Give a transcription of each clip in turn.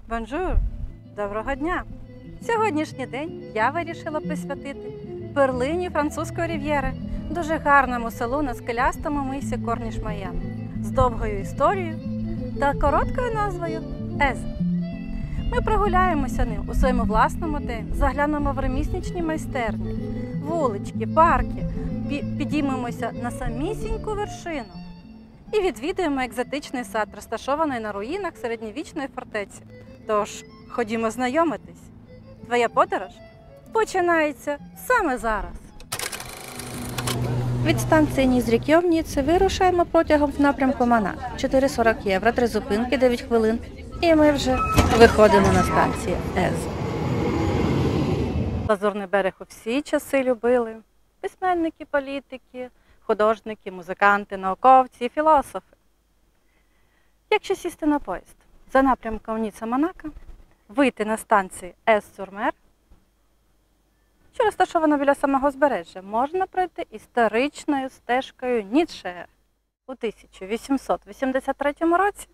Бонжур! Доброго дня! Сьогоднішній день я вирішила присвятити перлині французької рів'єри, дуже гарному селу на скелястому мисі Корніш-Майян з довгою історією та короткою назвою Ез. Ми прогуляємося ним у своєму власному темпі, заглянемо в ремісничні майстерні, вулички, парки, підіймемося на самісіньку вершину і відвідаємо екзотичний сад, розташований на руїнах середньовічної фортеці. Тож, ходімо знайомитись. Твоя подорож починається саме зараз. Від станції Нізрікьов в Ніці вирушаємо потягом в напрямку Монак. 4,40 євро, 3 зупинки, 9 хвилин. І ми вже виходимо на станцію Ез. Лазурний берег у всі часи любили. Письменники, політики, художники, музиканти, науковці і філософи. Якщо сісти на поїзд за напрямком Ніца-Монако, вийти на станції Ес-Сюр-Мер, що розташована біля самого узбережжя, можна пройти історичною стежкою Ніцше. У 1883 році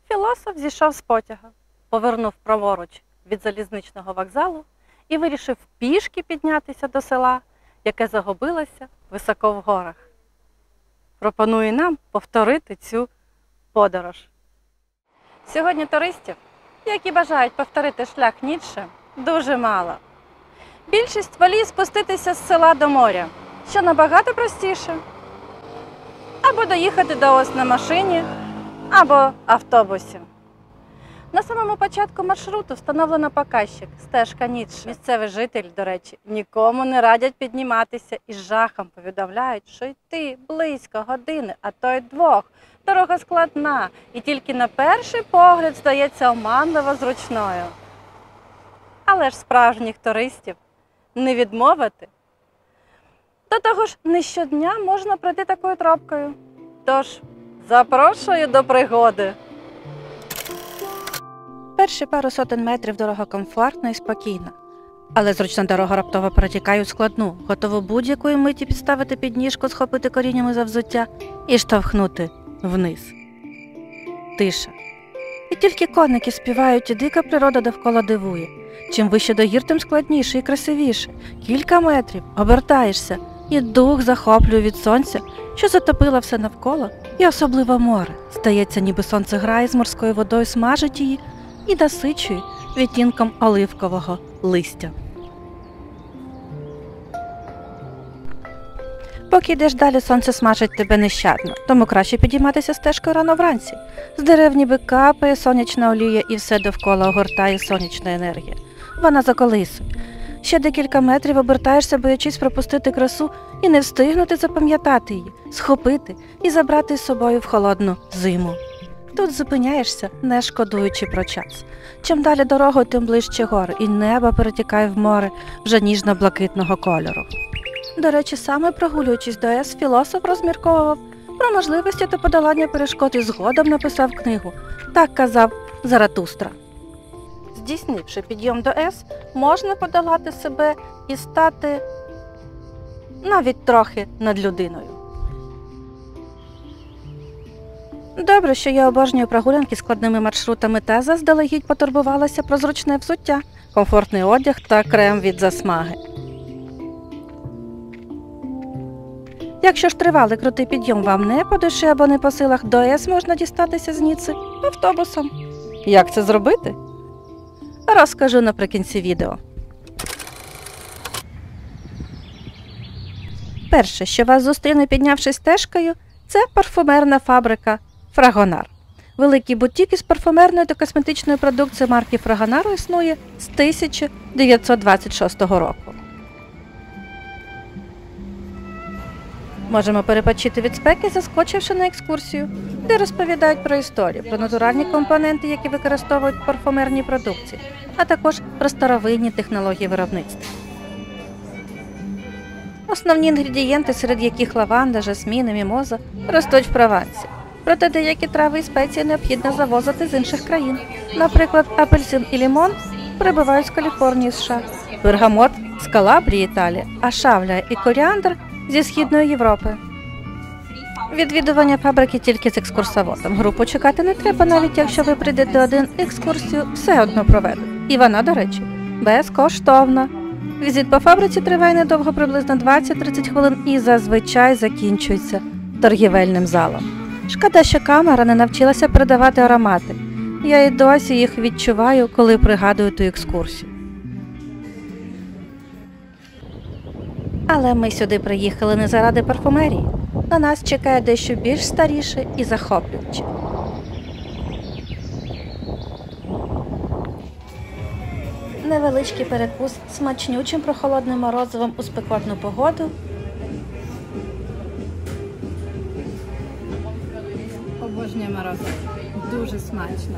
філософ зійшов з потяга, повернув праворуч від залізничного вокзалу і вирішив пішки піднятися до села, яке загубилося високо в горах. Пропоную нам повторити цю подорож. Сьогодні туристів, які бажають повторити шлях Ніцше, дуже мало. Більшість воліє спуститися з села до моря, що набагато простіше. Або доїхати до Оз на машині, або автобусі. На самому початку маршруту встановлено показчик «Стежка Ніцше». Місцеві жителі, до речі, нікому не радять підніматися і з жахом повідомляють, що йти близько години, а то й 2. Дорога складна і тільки на перший погляд здається оманливо зручною. Але ж справжніх туристів не відмовити. До того ж, не щодня можна пройти такою тропкою. Тож, запрошую до пригоди. Перші пару сотень метрів дорога комфортна і спокійна. Але зручна дорога раптово перетікає у складну, готову будь-якої миті підставити підніжку, схопити коріннями за взуття і штовхнути вниз. Тиша. І тільки коники співають, і дика природа довкола дивує. Чим вище до гір, тим складніше і красивіше. Кілька метрів, обертаєшся, і дух захоплює від сонця, що затопило все навколо, і особливо море. Здається, ніби сонце грає з морською водою, смажить її і насичує відтінком оливкового листя. Поки йдеш далі, сонце смажить тебе нещадно, тому краще підійматися стежкою рано вранці. З дерев ніби капає сонячна олія і все довкола огортає сонячна енергія. Вона заколисує. Ще декілька метрів обертаєшся, боячись пропустити красу і не встигнути запам'ятати її, схопити і забрати з собою в холодну зиму. Тут зупиняєшся, не шкодуючи про час. Чим далі дорогою, тим ближче гори, і небо перетікає в море вже ніжно-блакитного кольору. До речі, саме прогулюючись до Ес, філософ розмірковував про можливості та подолання перешкод і згодом написав книгу. Так казав Заратустра. Здійснивши підйом до Ес, можна подолати себе і стати навіть трохи надлюдиною. Добре, що я обожнюю прогулянки складними маршрутами та заздалегідь потурбувалася про зручне взуття, комфортний одяг та крем від засмаги. Якщо ж тривалий крутий підйом вам не по душі або не по силах, до Ес можна дістатися з Ніци автобусом. Як це зробити? Розкажу наприкінці відео. Перше, що вас зустріне, піднявшись стежкою, це парфумерна фабрика Фрагонар. Великий бутік із парфумерною та косметичною продукцією марки Фрагонар існує з 1926 року. Можемо перепочити від спеки, заскочивши на екскурсію, де розповідають про історію, про натуральні компоненти, які використовують в парфумерній продукції, а також про старовинні технології виробництва. Основні інгредієнти, серед яких лаванда, жасмін і мімоза, ростуть в Провансі. Проте деякі трави і спеції необхідно завозити з інших країн. Наприклад, апельсин і лимон прибувають з Каліфорнії, США, бергамот – з Калабрії, Італії, а шавля і коріандр – зі Східної Європи. Відвідування фабрики тільки з екскурсоводом. Групу чекати не треба, навіть якщо ви прийдете один, екскурсію все одно проведуть. І вона, до речі, безкоштовна. Візит по фабриці триває недовго, приблизно 20-30 хвилин і зазвичай закінчується торгівельним залом. Шкода, що камера не навчилася передавати аромати. Я і досі їх відчуваю, коли пригадую ту екскурсію. Але ми сюди приїхали не заради парфумерії. На нас чекає дещо більш старіше і захоплююче. Невеличкий перекус з смачнючим прохолодним морозивом у спекотну погоду. Обожнюю морозиво. Дуже смачно.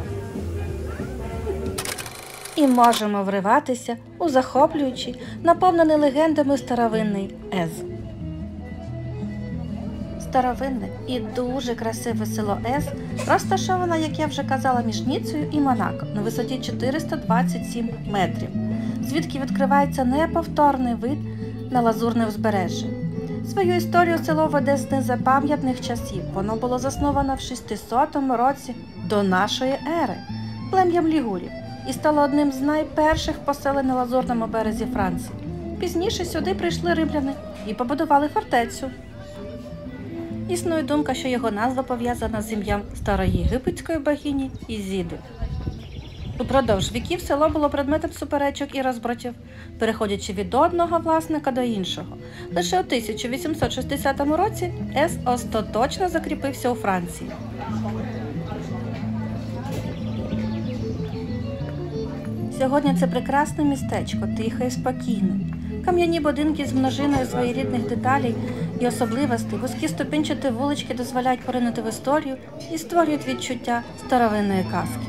І можемо вриватися у захоплюючий, наповнений легендами старовинний Ез. Старовинне і дуже красиве село Ез розташоване, як я вже казала, між Ніцею і Монако на висоті 427 метрів, звідки відкривається неповторний вид на лазурне узбережжя. Свою історію село веде з незапам'ятних часів. Воно було засновано в 600 році до нашої ери плем'ям лігурів і стало одним з найперших поселень на лазурному березі Франції. Пізніше сюди прийшли римляни і побудували фортецю. Існує думка, що його назва пов'язана з ім'ям староєгипетської богині Ізіди. Упродовж віків село було предметом суперечок і розбратів, переходячи від одного власника до іншого. Лише у 1860 році Ес остаточно закріпився у Франції. Сьогодні це прекрасне містечко, тихе і спокійне. Кам'яні будинки з множиною своєрідних деталей і особливостей, вузькі ступінчаті вулички дозволяють поринути в історію і створюють відчуття старовинної казки.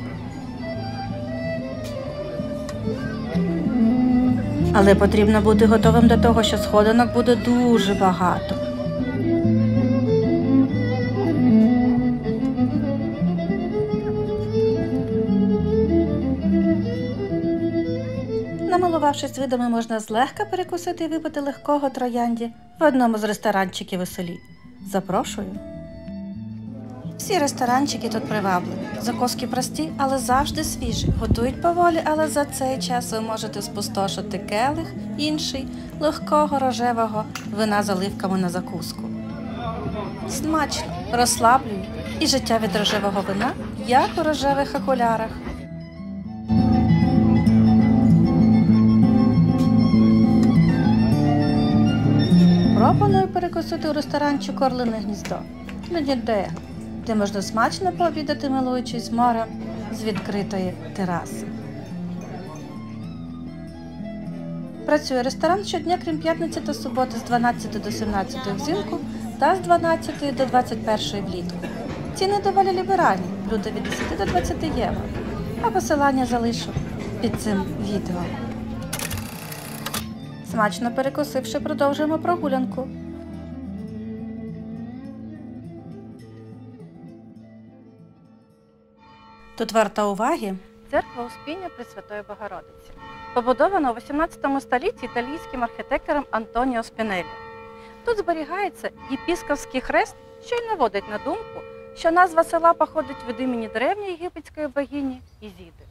Але потрібно бути готовим до того, що сходинок буде дуже багато. Намилувавшись видами, можна злегка перекусити і випити легкого троянді в одному з ресторанчиків у селі. Запрошую. Всі ресторанчики тут привабливі. Закуски прості, але завжди свіжі. Готують поволі, але за цей час ви можете спустошити келих інший легкого рожевого вина з оливками на закуску. Смачно, розслаблює і життя від рожевого вина, як у рожевих окулярах. Пропоную перекусити у ресторанчику «Орлине гніздо» на ніде, де можна смачно пообідати, милуючись морем з відкритої тераси. Працює ресторан щодня, крім п'ятниці та суботи, з 12 до 17 взимку та з 12 до 21 влітку. Ціни доволі ліберальні, блюда від 10 до 20 євро, а посилання залишу під цим відео. Смачно перекусивши, продовжуємо прогулянку. Тут варта уваги церква Успіння Пресвятої Богородиці, побудована у 18 столітті італійським архітектором Антоніо Спінеллі. Тут зберігається єпіскопський хрест, що й наводить на думку, що назва села походить від імені древньої єгипетської богині Ізіди.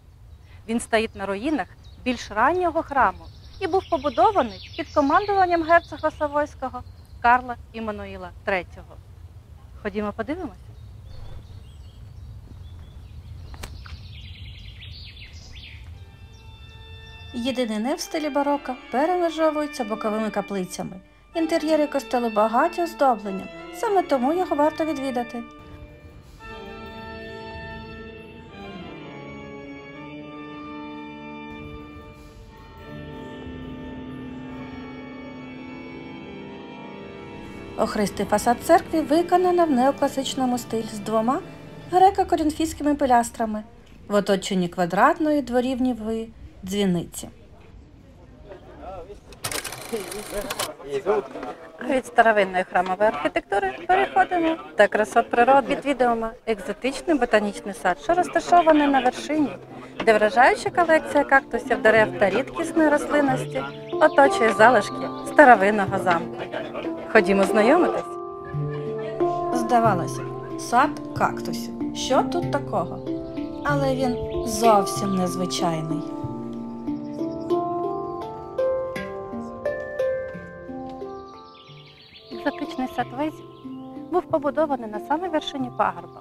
Він стоїть на руїнах більш раннього храму і був побудований під командуванням герцога Савойського Карла Іммануїла III. Ходімо подивимося. Єдиний неф в стилі бароко перемежовується боковими каплицями. Інтер'єри костелу багаті оздобленням, саме тому його варто відвідати. Охристий фасад церкви виконано в неокласичному стилі з двома греко-корінфійськими пилястрами в оточенні квадратної дворівневої дзвіниці. Від старовинної храмової архітектури переходимо до красот природи. Відвідуємо екзотичний ботанічний сад, що розташований на вершині, де вражаюча колекція кактусів, дерев та рідкісної рослинності оточує залишки старовинного замку. Ходімо знайомитись. Здавалося б, сад кактусів. Що тут такого? Але він зовсім незвичайний. Екзотичний сад Везі був побудований на самій вершині пагорба.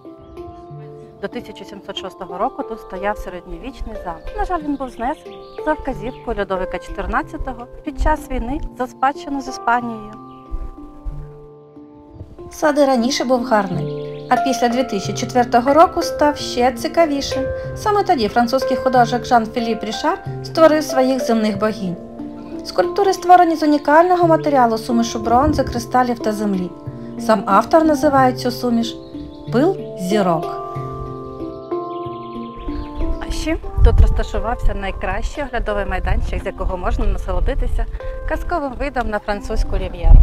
До 1706 року тут стояв середньовічний замок. На жаль, він був знесений за вказівкою Людовика XIV під час війни за спадщину з Іспанією. Сад і раніше був гарний, а після 2004 року став ще цікавішим. Саме тоді французький художник Жан-Філіп Рішар створив своїх земних богинь. Скульптури створені з унікального матеріалу сумішу бронзи, кристалів та землі. Сам автор називає цю суміш «пил зірок». А ще тут розташувався найкращий оглядовий майданчик, з якого можна насолодитися казковим видом на французьку рів'єру.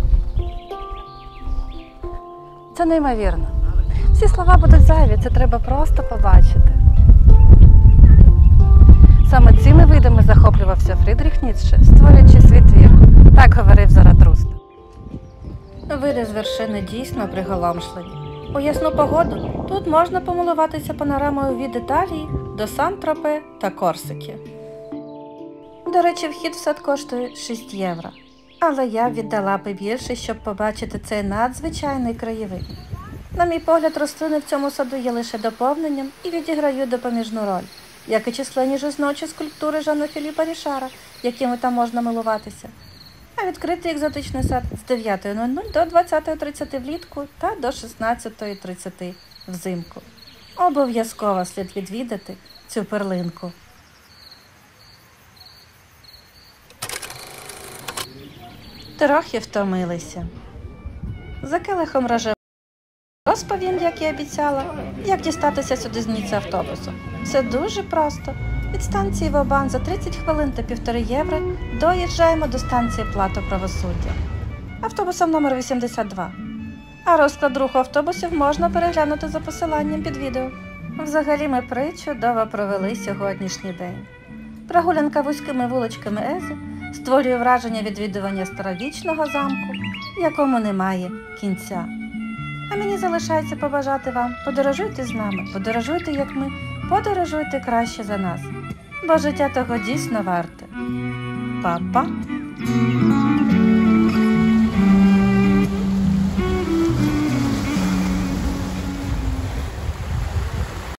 Це неймовірно. Всі слова будуть зайві, це треба просто побачити. Саме цими видами захоплювався Фрідріх Ніцше, створюючи свій твір. Так говорив Заратруста. Види з вершини дійсно приголомшливі. У ясну погоду тут можна помилуватися панорамою від Італії до Сан-Тропе та Корсики. До речі, вхід в сад коштує 6 євро. Але я віддала би більше, щоб побачити цей надзвичайний краєвид. На мій погляд, рослини в цьому саду є лише доповненням і відіграють допоміжну роль, як і численні жіночі скульптури Жана-Філіпа Рішара, якими там можна милуватися. А відкритий екзотичний сад з 9:00 до 20:30 влітку та до 16:30 взимку. Обов'язково слід відвідати цю перлинку. Трохи втомилися. За келихом рожевого розповім, як і обіцяла, як дістатися сюди з Ніцци автобусом. Все дуже просто. Від станції Вобан за 30 хвилин та 1,5 євро доїжджаємо до станції Плато Правосуддя. Автобусом номер 82. А розклад руху автобусів можна переглянути за посиланням під відео. Взагалі ми причудово провели сьогоднішній день. Прогулянка вузькими вуличками Ези створює враження відвідування старовічного замку, якому немає кінця. А мені залишається побажати вам: подорожуйте з нами, подорожуйте як ми, подорожуйте краще за нас, бо життя того дійсно варте. Па-па!